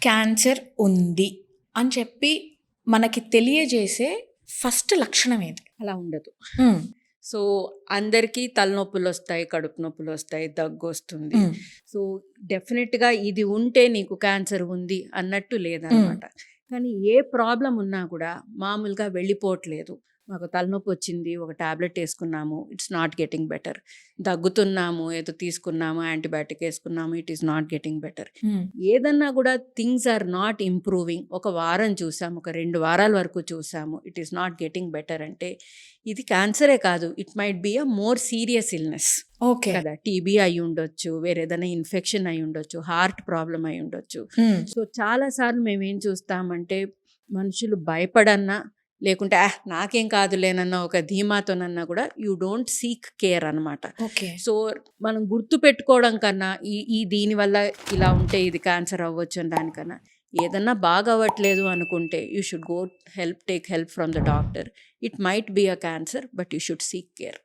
Cancer ఉంది అని చెప్పి మనకి తెలియజేసే ఫస్ట్ లక్షణం ఏది? అలా ఉండదు. హ్మ్. సో అందరికీ తలనొప్పులు వస్తాయి, కడుపు నొప్పులు వస్తాయి, దగ్గు వస్తుంది. హ్మ్. సో డెఫినెట్గా ఇది ఉంటే నీకు క్యాన్సర్ ఉంది అన్నట్టు లేదనమాట. కానీ ఏ ప్రాబ్లం ఉన్నా కూడా మామూలుగా వెళ్ళిపోవట్లేదు. మాకు తలనొప్పి వచ్చింది, ఒక టాబ్లెట్ వేసుకున్నాము, ఇట్స్ నాట్ గెటింగ్ బెటర్. దగ్గుతున్నాము, ఏదో తీసుకున్నాము, యాంటీబయాటిక్ వేసుకున్నాము, it is not getting better. హ్మ్. ఏదన్నా కూడా థింగ్స్ ఆర్ నాట్ ఇంప్రూవింగ్. ఒక వారం చూసాము, ఒక 2 వారాల వరకు చూసాము, it is not getting better అంటే ఇది క్యాన్సరే కాదు, it might be a more serious illness okay. కదా. టీబీ అయి ఉండొచ్చు, వేరేదైనా ఇన్ఫెక్షన్ అయి ఉండొచ్చు, హార్ట్ ప్రాబ్లం అయి ఉండొచ్చు. హ్మ్. సో చాలాసార్లు మేము ఏం చూస్తామంటే మనుషులు భయపడన్నా లేకుంటే నాకేం కాదులేనన్న ఒక ధీమాతోనన్నా కూడా యూ డోంట్ సీక్ కేర్ అనమాట. ఓకే. సో మనం గుర్తు పెట్టుకోవడం కన్నా ఈ దీనివల్ల ఇలా ఉంటే ఇది క్యాన్సర్ అవ్వచ్చు అని దానికన్నా ఏదన్నా బాగా అవ్వట్లేదు అనుకుంటే you should go take help from the doctor. It might be a cancer but you should seek care.